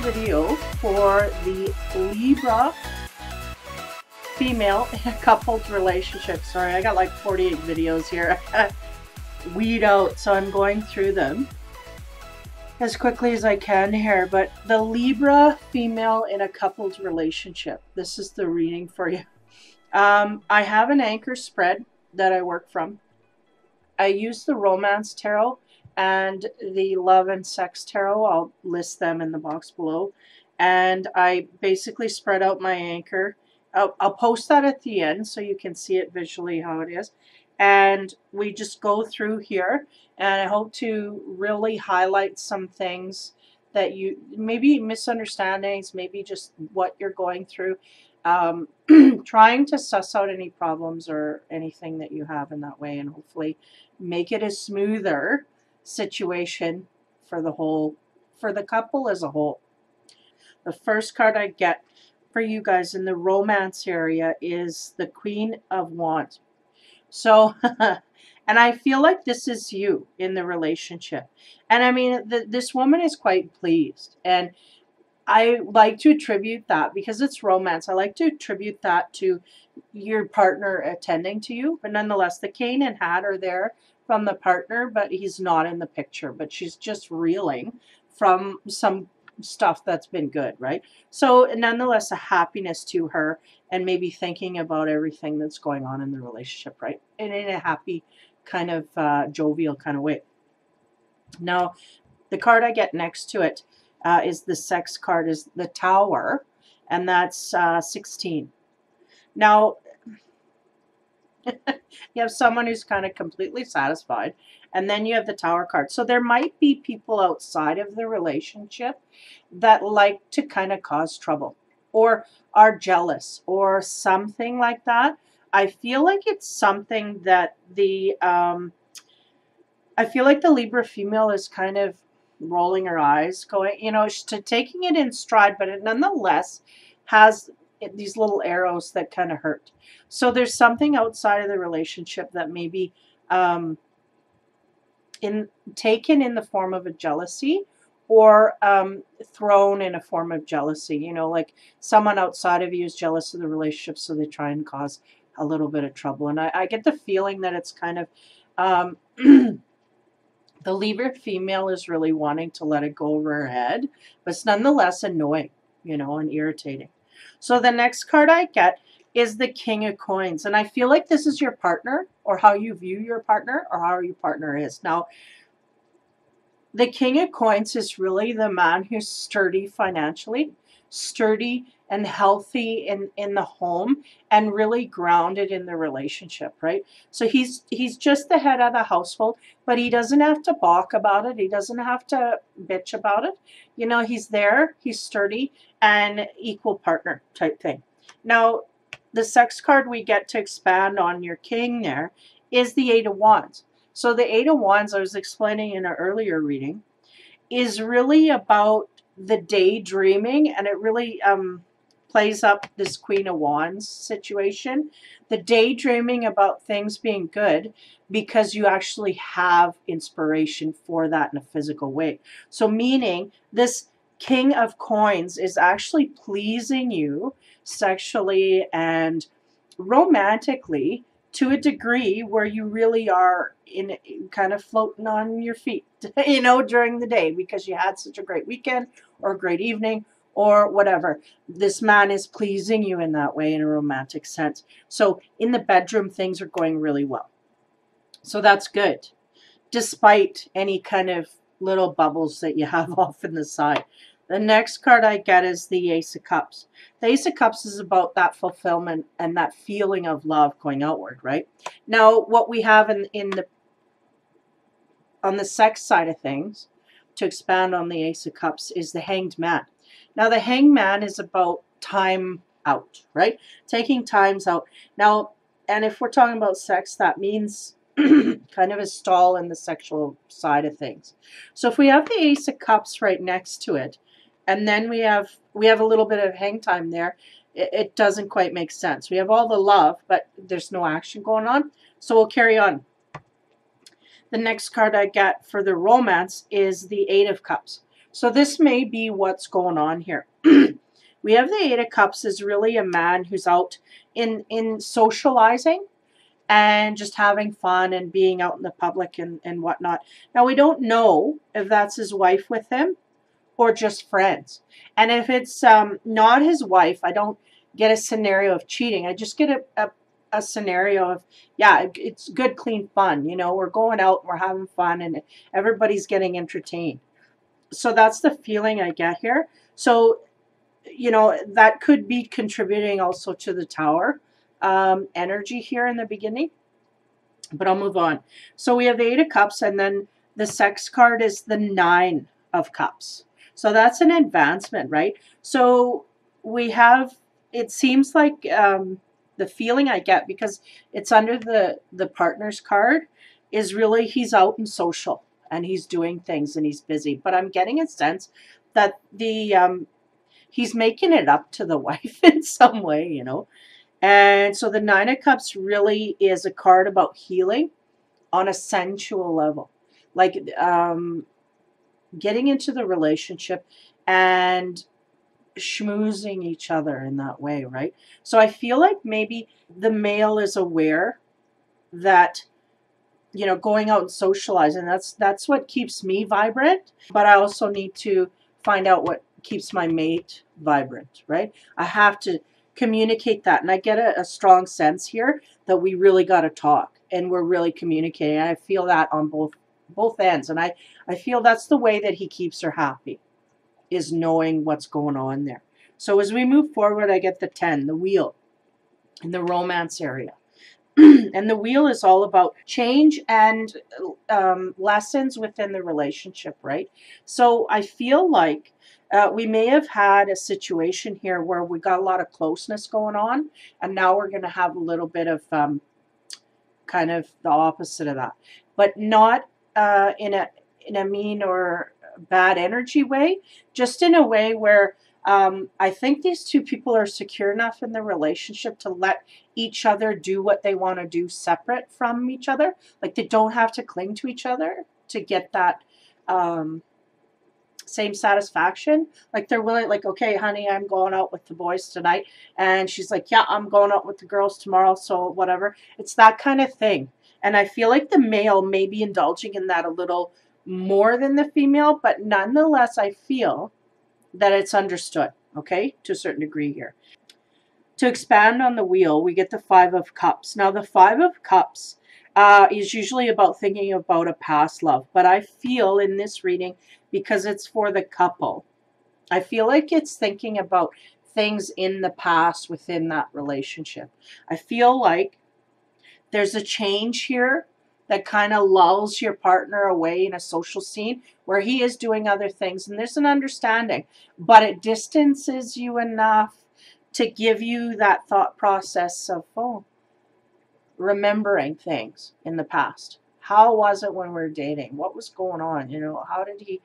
Video for the Libra female in a coupled relationship. Sorry, I got like 48 videos here. Weed out, so I'm going through them as quickly as I can here. But the Libra female in a coupled relationship. This is the reading for you. I have an anchor spread that I work from. I use the Romance Tarot and the Love and Sex Tarot. I'll list them in the box below. And I basically spread out my anchor. I'll post that at the end so you can see it visually how it is. And we just go through here. And I hope to really highlight some things that you, maybe misunderstandings, maybe just what you're going through. Trying to suss out any problems or anything that you have in that way, and hopefully make it a smoother situation for the couple as a whole. The first card I get for you guys in the romance area is the Queen of Wands. So, and I feel like this is you in the relationship. And I mean, this woman is quite pleased. And I like to attribute that, because it's romance, I like to attribute that to your partner attending to you. But nonetheless, the cane and hat are there from the partner, but he's not in the picture. But she's just reeling from some stuff that's been good, right? So nonetheless, a happiness to her, and maybe thinking about everything that's going on in the relationship, right? And in a happy kind of jovial kind of way. Now, the card I get next to it is the sex card, is the Tower, and that's 16. Now, you have someone who's kind of completely satisfied, and then you have the Tower card. So there might be people outside of the relationship that like to kind of cause trouble or are jealous or something like that. I feel like it's something that the I feel like the Libra female is kind of rolling her eyes, going, you know, taking it in stride, but it nonetheless has these little arrows that kind of hurt. So there's something outside of the relationship that maybe taken in the form of a jealousy, or thrown in a form of jealousy. You know, like someone outside of you is jealous of the relationship, so they try and cause a little bit of trouble. And I get the feeling that it's kind of the Libra female is really wanting to let it go over her head, but it's nonetheless annoying, you know, and irritating. So the next card I get is the King of Coins. And I feel like this is your partner, or how you view your partner, or how your partner is. Now, the King of Coins is really the man who's sturdy financially, sturdy and healthy in the home, and really grounded in the relationship, right? So he's just the head of the household, but he doesn't have to balk about it. He doesn't have to bitch about it. You know, he's there, he's sturdy, and equal partner type thing. Now, the sex card we get to expand on your king there is the Eight of Wands. So the Eight of Wands, I was explaining in an earlier reading, is really about the daydreaming, and it really plays up this Queen of Wands situation. The daydreaming about things being good because you actually have inspiration for that in a physical way. So meaning this King of Coins is actually pleasing you sexually and romantically to a degree where you really are in kind of floating on your feet, you know, during the day because you had such a great weekend or a great evening or whatever. This man is pleasing you in that way in a romantic sense. So in the bedroom, things are going really well. So that's good, despite any kind of little bubbles that you have off in the side. The next card I get is the Ace of Cups. The Ace of Cups is about that fulfillment and that feeling of love going outward, right? Now, what we have on the sex side of things, to expand on the Ace of Cups, is the Hanged Man. Now, the Hanged Man is about time out, right? Taking times out. Now, and if we're talking about sex, that means kind of a stall in the sexual side of things. So if we have the Ace of Cups right next to it, and then we have a little bit of hang time there, it doesn't quite make sense. We have all the love, but there's no action going on. So we'll carry on. The next card I get for the romance is the Eight of Cups. So this may be what's going on here. We have the Eight of Cups is really a man who's out in socializing and just having fun and being out in the public and whatnot. Now, we don't know if that's his wife with him or just friends. And if it's not his wife, I don't get a scenario of cheating. I just get a scenario of, yeah, it's good, clean fun. You know, we're going out, we're having fun, and everybody's getting entertained. So that's the feeling I get here. So, you know, that could be contributing also to the Tower energy here in the beginning. But I'll move on. So we have the Eight of Cups, and then the sex card is the Nine of Cups. So that's an advancement, right? So we have, it seems like the feeling I get, because it's under the partner's card, is really he's out and social and he's doing things and he's busy. But I'm getting a sense that he's making it up to the wife in some way, you know. And so the Nine of Cups really is a card about healing on a sensual level, like getting into the relationship and schmoozing each other in that way, right? So I feel like maybe the male is aware that, you know, going out and socializing, that's what keeps me vibrant, but I also need to find out what keeps my mate vibrant, right? I have to communicate that, and I get a strong sense here that we really got to talk and we're really communicating. I feel that on both ends, and I feel that's the way that he keeps her happy, is knowing what's going on there. So as we move forward, I get the 10, the wheel, in the romance area. And the wheel is all about change and lessons within the relationship, right? So I feel like we may have had a situation here where we got a lot of closeness going on, and now we're going to have a little bit of kind of the opposite of that, but not in a mean or bad energy way, just in a way where I think these two people are secure enough in the relationship to let each other do what they want to do separate from each other. Like, they don't have to cling to each other to get that same satisfaction. Like, they're willing, like, okay, honey, I'm going out with the boys tonight. And she's like, yeah, I'm going out with the girls tomorrow, so whatever. It's that kind of thing. And I feel like the male may be indulging in that a little more than the female, but nonetheless, I feel that it's understood, okay, to a certain degree here. To expand on the wheel, we get the Five of Cups. Now, the Five of Cups is usually about thinking about a past love, but I feel in this reading, because it's for the couple, I feel like it's thinking about things in the past within that relationship. I feel like there's a change here that kind of lulls your partner away in a social scene where he is doing other things, and there's an understanding, but it distances you enough to give you that thought process of, oh, remembering things in the past. How was it when we were dating? What was going on? You know, how did he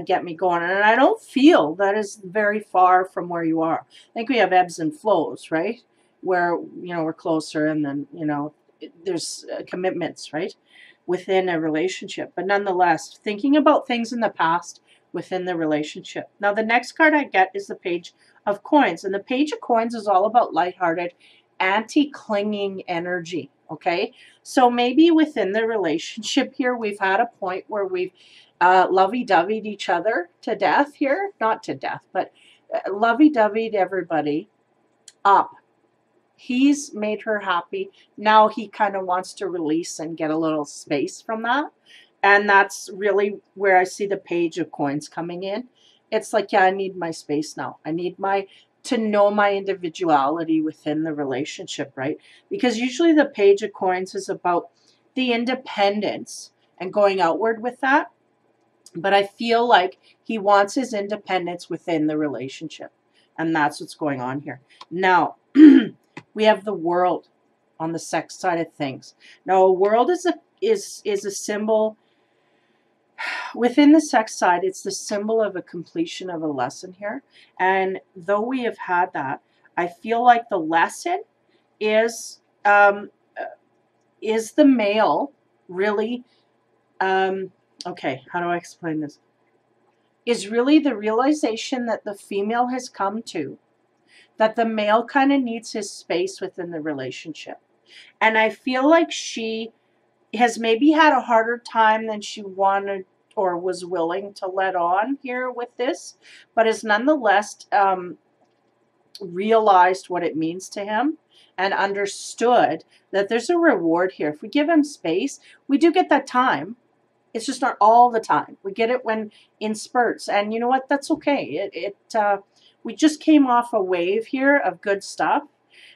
get me going? And I don't feel that is very far from where you are. I think we have ebbs and flows, right? Where, you know, we're closer, and then, you know, there's commitments, right, within a relationship. But nonetheless, thinking about things in the past within the relationship. Now, the next card I get is the Page of Coins. And the Page of Coins is all about lighthearted, anti-clinging energy, okay? So maybe within the relationship here, we've had a point where we've lovey-doveyed each other to death here. Not to death, but lovey-doveyed everybody up. He's made her happy. Now he kind of wants to release and get a little space from that. And that's really where I see the Page of Coins coming in. it's like, yeah, I need my space now. I need to know my individuality within the relationship, right? Because usually the Page of Coins is about the independence and going outward with that. But I feel like he wants his independence within the relationship. And that's what's going on here. Now, we have the World on the sex side of things. Now, a world is a symbol. Within the sex side, it's the symbol of a completion of a lesson here. And though we have had that, I feel like the lesson is the male really, okay, how do I explain this? Is really the realization that the female has come to, that the male kind of needs his space within the relationship. And I feel like she has maybe had a harder time than she wanted or was willing to let on here with this, but has nonetheless realized what it means to him and understood that there's a reward here. If we give him space, we do get that time. It's just not all the time. We get it when in spurts, and you know what? That's okay. We just came off a wave here of good stuff.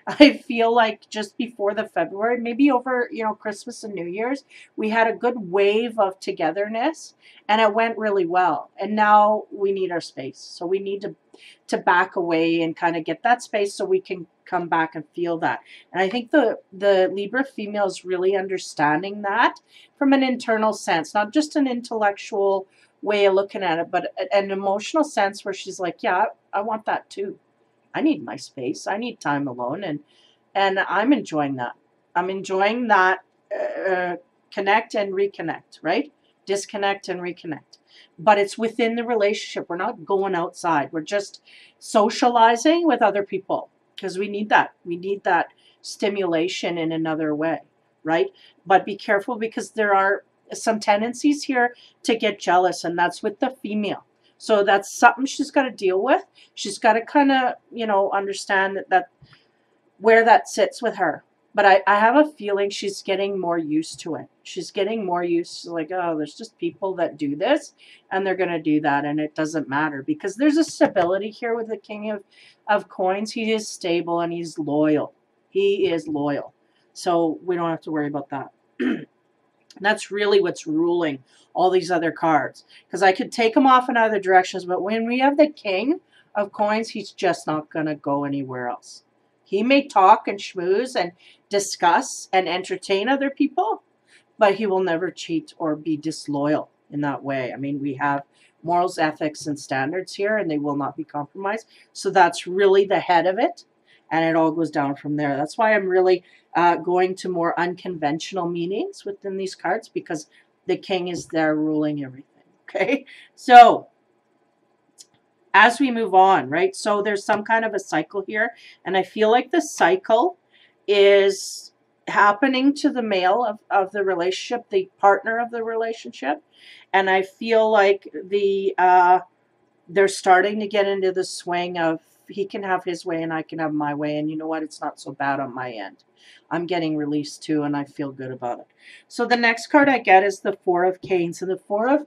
I feel like just before the February, maybe over, Christmas and New Year's, we had a good wave of togetherness and it went really well. And now we need our space. So we need to back away and kind of get that space so we can come back and feel that. And I think the Libra female is really understanding that from an internal sense, not just an intellectual way of looking at it, but an emotional sense where she's like, yeah, I want that too. I need my space. I need time alone, and I'm enjoying that. I'm enjoying that connect and reconnect, right? Disconnect and reconnect. But it's within the relationship. We're not going outside. We're just socializing with other people because we need that. We need that stimulation in another way, right? But be careful because there are some tendencies here to get jealous, and that's with the female. So that's something she's got to deal with. She's got to kind of, understand that where that sits with her. But I have a feeling she's getting more used to it. She's getting more used to like, oh, there's just people that do this and they're going to do that. And it doesn't matter because there's a stability here with the King of Coins. He is stable and he's loyal. He is loyal. So we don't have to worry about that. That's really what's ruling all these other cards. Because I could take them off in other directions, but when we have the King of Coins, he's just not going to go anywhere else. He may talk and schmooze and discuss and entertain other people, but he will never cheat or be disloyal in that way. I mean, we have morals, ethics, and standards here, and they will not be compromised. So that's really the head of it, and it all goes down from there. That's why I'm really going to more unconventional meanings within these cards, because the King is there ruling everything. Okay, so as we move on, right? So there's some kind of a cycle here, and I feel like the cycle is happening to the male of the relationship, the partner of the relationship, and I feel like they're starting to get into the swing of he can have his way and I can have my way, and you know what? It's not so bad on my end. I'm getting released too, and I feel good about it. So the next card I get is the Four of Canes, and the Four of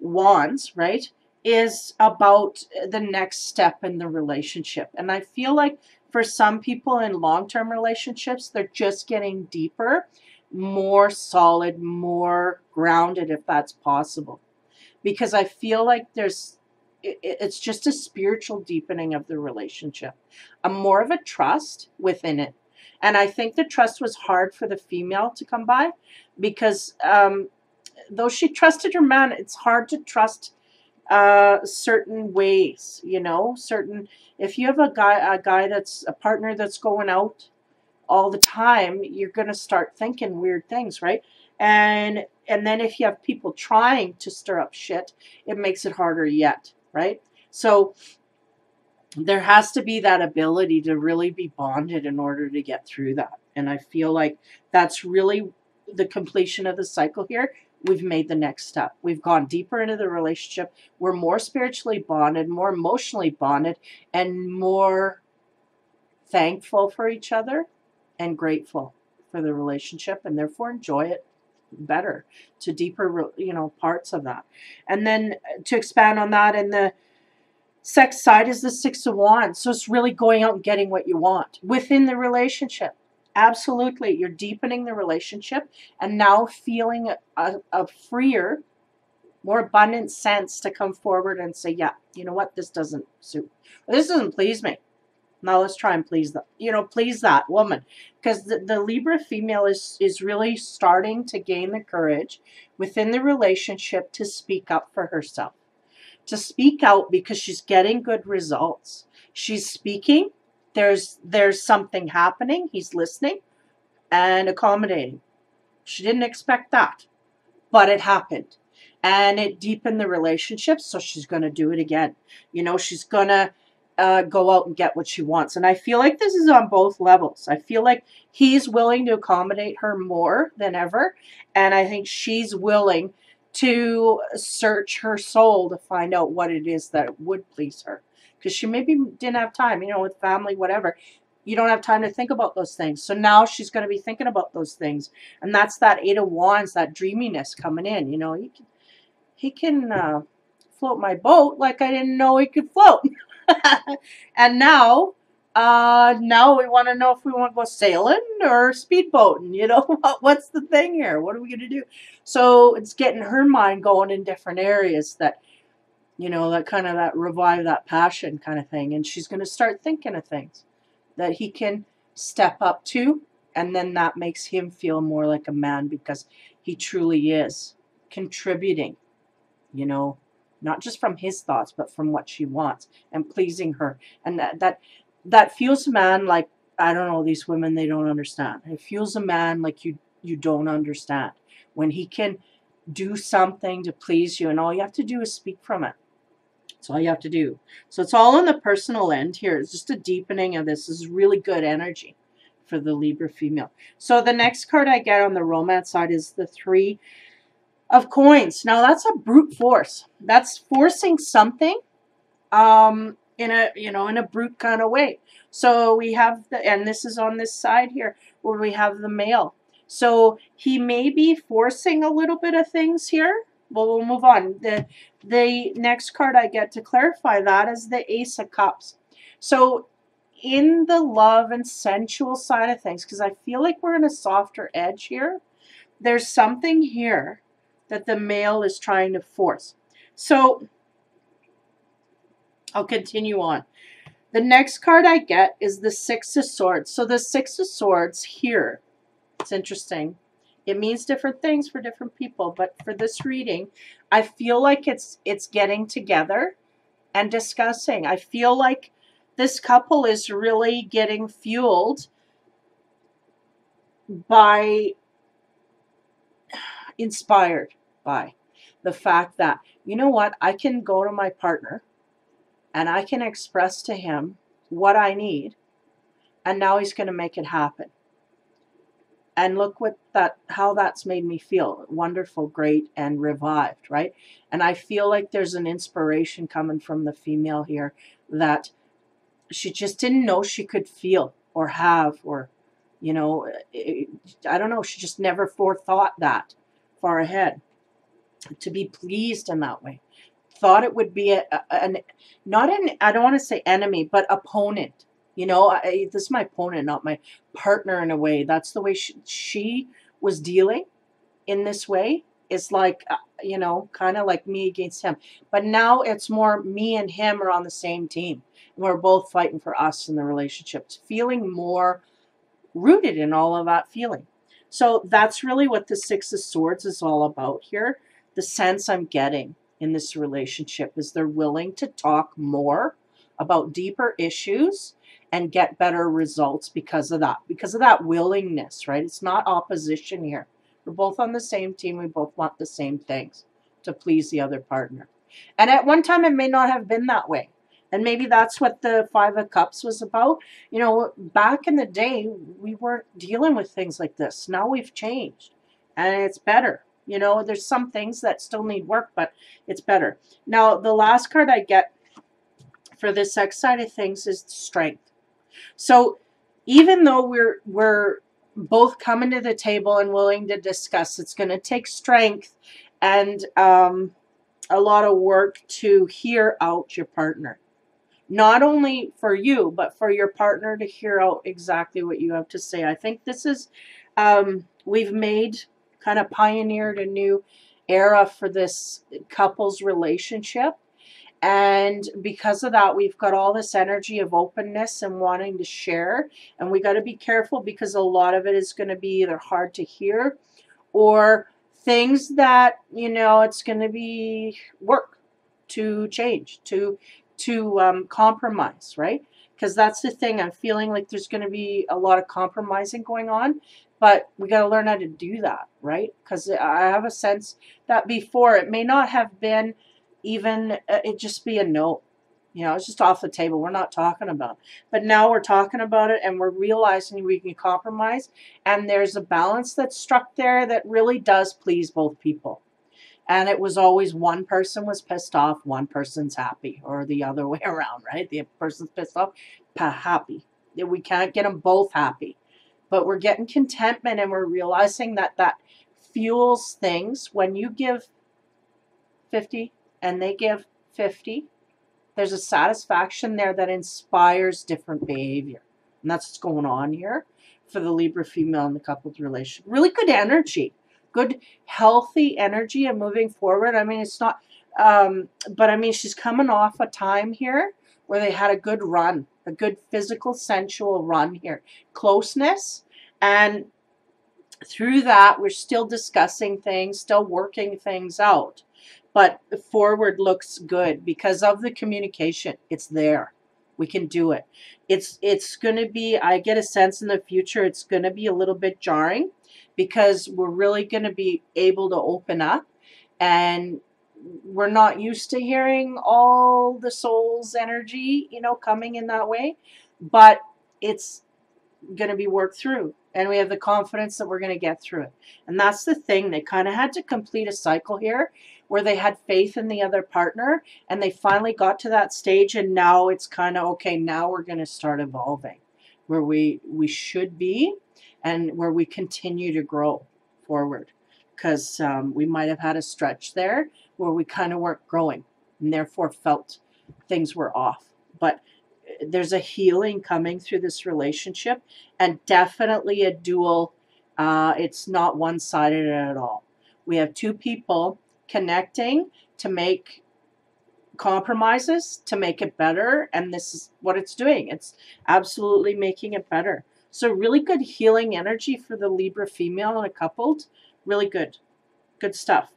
Wands, right, is about the next step in the relationship. And I feel like for some people in long-term relationships, they're just getting deeper, more solid, more grounded, if that's possible. Because I feel like it's just a spiritual deepening of the relationship, more of a trust within it. And I think the trust was hard for the female to come by because though she trusted her man, it's hard to trust certain ways, certain, if you have a guy that's a partner that's going out all the time, you're going to start thinking weird things, right? And then if you have people trying to stir up shit, it makes it harder yet, right? So there has to be that ability to really be bonded in order to get through that. And I feel like that's really the completion of the cycle here. We've made the next step. We've gone deeper into the relationship. We're more spiritually bonded, more emotionally bonded, and more thankful for each other and grateful for the relationship, and therefore enjoy it better to deeper, parts of that. And then to expand on that, in the Sex side is the Six of Wands. So it's really going out and getting what you want within the relationship. Absolutely. You're deepening the relationship and now feeling a freer, more abundant sense to come forward and say, yeah, you know what? This doesn't suit. This doesn't please me. Now let's try and please that, please that woman. Because the Libra female is really starting to gain the courage within the relationship to speak up for herself. To speak out because she's getting good results. She's speaking. There's something happening. He's listening and accommodating. She didn't expect that, but it happened. And it deepened the relationship, so she's going to do it again. She's going to go out and get what she wants. And I feel like this is on both levels. I feel like he's willing to accommodate her more than ever. And I think she's willing to search her soul to find out what it is that would please her. Because she maybe didn't have time, with family, whatever. You don't have time to think about those things. So now she's going to be thinking about those things. And that's that Eight of Wands, that dreaminess coming in. He can float my boat like I didn't know he could float. And now we want to know if we want to go sailing or speedboating. What's the thing here? What are we going to do? So it's getting her mind going in different areas that, that kind of that revive that passion kind of thing. And she's going to start thinking of things that he can step up to. And then that makes him feel more like a man because he truly is contributing, not just from his thoughts, but from what she wants and pleasing her. And that fuels a man like, I don't know, these women, they don't understand. It fuels a man like you don't understand. When he can do something to please you and all you have to do is speak from it. That's all you have to do. So it's all on the personal end here. It's just a deepening of this. This is really good energy for the Libra female. So the next card I get on the romance side is the Three of Coins. Now that's a brute force. That's forcing something in a brute kind of way. So we have and this is on this side here where we have the male. So he may be forcing a little bit of things here. Well, we'll move on. The next card I get to clarify that is the Ace of Cups. So in the love and sensual side of things, because I feel like we're in a softer edge here, there's something here that the male is trying to force. So I'll continue on. The next card I get is the Six of Swords. So the Six of Swords here, it's interesting. It means different things for different people, but for this reading, I feel like it's getting together and discussing. I feel like this couple is really getting fueled by, inspired by the fact that, you know what, I can go to my partner and I can express to him what I need, and now he's going to make it happen. And look how that's made me feel. Wonderful, great, and revived, right? And I feel like there's an inspiration coming from the female here that she just didn't know she could feel or have, or, I don't know, she just never forethought that far ahead to be pleased in that way. Thought it would be not an, I don't want to say enemy, but opponent. This is my opponent, not my partner in a way. That's the way she was dealing in this way. It's like, kind of like me against him. But now it's more me and him are on the same team. And we're both fighting for us in the relationship. It's feeling more rooted in all of that feeling. So that's really what the Six of Swords is all about here. The sense I'm getting in this relationship is they're willing to talk more about deeper issues and get better results because of that willingness, right? It's not opposition here. We're both on the same team. We both want the same things to please the other partner. And at one time, it may not have been that way. And maybe that's what the Five of Cups was about. Back in the day, we weren't dealing with things like this. Now we've changed and it's better. There's some things that still need work, but it's better. Now, the last card I get for the sex side of things is strength. So even though we're both coming to the table and willing to discuss, it's going to take strength and a lot of work to hear out your partner. not only for you, but for your partner to hear out exactly what you have to say. I think this is, we've made, kind of pioneered a new era for this couple's relationship. And because of that, we've got all this energy of openness and wanting to share. And we got to be careful because a lot of it is going to be either hard to hear or things that, you know, it's going to be work to change, to compromise, right? Because that's the thing. I'm feeling like there's going to be a lot of compromising going on, but we got to learn how to do that, right? Because I have a sense that before it may not have been even, it just be a no. You know, it's just off the table. We're not talking about it. But now we're talking about it and we're realizing we can compromise. And there's a balance that's struck there that really does please both people. And it was always one person was pissed off, one person's happy, or the other way around, right? The person's pissed off, happy. We can't get them both happy. But we're getting contentment and we're realizing that that fuels things. When you give 50 and they give 50, there's a satisfaction there that inspires different behavior. And that's what's going on here for the Libra female in the couple's relationship. Really good energy. Good, healthy energy and moving forward. I mean, it's not, but I mean, she's coming off a time here where they had a good run, a good physical, sensual run here. Closeness. And through that, we're still discussing things, still working things out. But forward looks good because of the communication. It's there. We can do it. It's going to be, I get a sense in the future, it's going to be a little bit jarring because we're really going to be able to open up, and we're not used to hearing all the soul's energy, you know, coming in that way, but it's going to be worked through. And we have the confidence that we're going to get through it. And that's the thing. They kind of had to complete a cycle here where they had faith in the other partner and they finally got to that stage. And now it's kind of, okay, now we're going to start evolving where we should be and where we continue to grow forward. Because we might have had a stretch there where we kind of weren't growing and therefore felt things were off. But there's a healing coming through this relationship, and definitely a dual. It's not one-sided at all. We have two people connecting to make compromises to make it better, and this is what it's doing. It's absolutely making it better. So really good healing energy for the Libra female and a coupled. Really good stuff.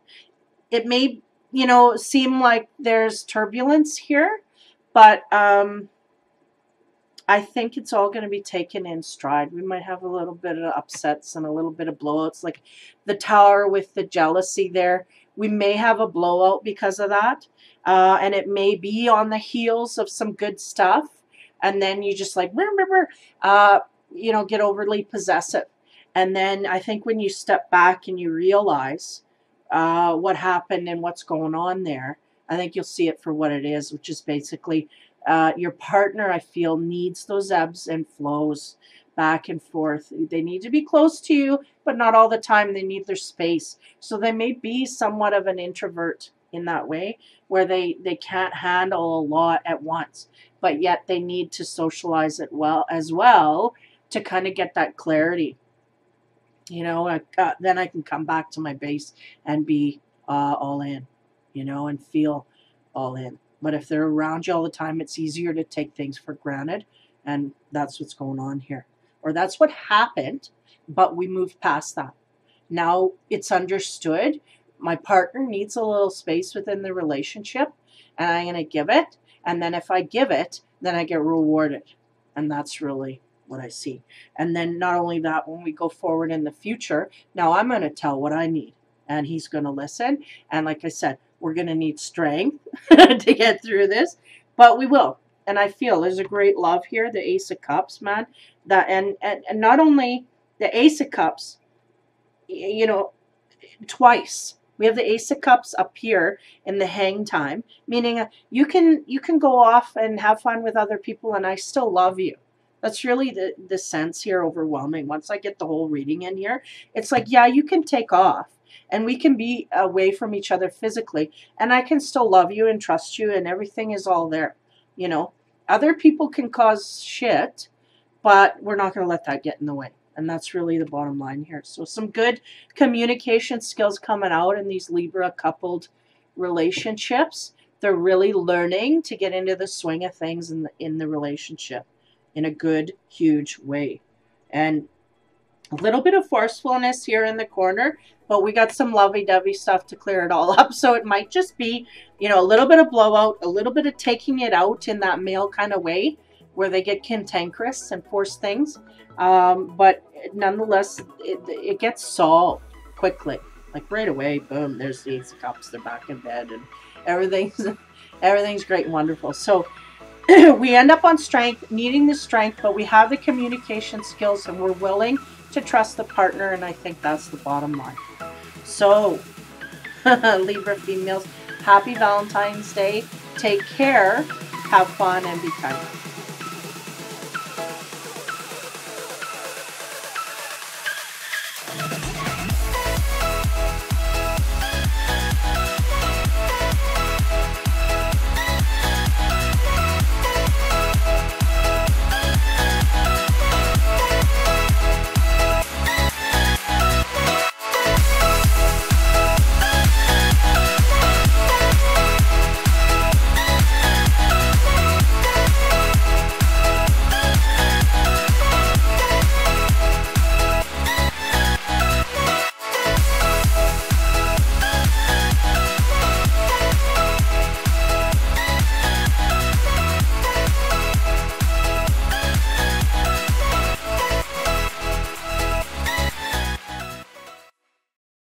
It may, you know, seem like there's turbulence here, but I think it's all going to be taken in stride. We might have a little bit of upsets and a little bit of blowouts, like the Tower with the jealousy there. We may have a blowout because of that, and it may be on the heels of some good stuff, and then you just like, you know, get overly possessive. And then I think when you step back and you realize what happened and what's going on there, I think you'll see it for what it is, which is basically your partner, I feel, needs those ebbs and flows back and forth. They need to be close to you, but not all the time. They need their space. So they may be somewhat of an introvert in that way, where they can't handle a lot at once, but yet they need to socialize it well as well to kind of get that clarity. You know, then I can come back to my base and be all in, you know, and feel all in. But if they're around you all the time, it's easier to take things for granted. And that's what's going on here. Or that's what happened, but we moved past that. Now it's understood. My partner needs a little space within the relationship, and I'm going to give it. And then if I give it, then I get rewarded. And that's really what I see. And then not only that, when we go forward in the future, now I'm going to tell what I need. And he's going to listen. And like I said, we're going to need strength to get through this, but we will. And I feel there's a great love here, the Ace of Cups, man. That and not only the Ace of Cups, you know, twice. We have the Ace of Cups up here in the hang time, meaning you can go off and have fun with other people and I still love you. That's really the sense here, overwhelming. Once I get the whole reading in here, it's like, yeah, you can take off. And we can be away from each other physically. And I can still love you and trust you. And everything is all there, you know. Other people can cause shit, but we're not going to let that get in the way. And that's really the bottom line here. So some good communication skills coming out in these Libra coupled relationships. They're really learning to get into the swing of things in the relationship in a good, huge way. And a little bit of forcefulness here in the corner, but we got some lovey-dovey stuff to clear it all up. So it might just be, you know, a little bit of blowout, a little bit of taking it out in that male kind of way where they get cantankerous and force things. But nonetheless, it gets solved quickly. Like right away, boom, there's the Ace of Cups. They're back in bed and everything's great and wonderful. So we end up on strength, needing the strength, but we have the communication skills and we're willing to trust the partner, and I think that's the bottom line. So, Libra females, happy Valentine's Day. Take care, have fun, and be kind.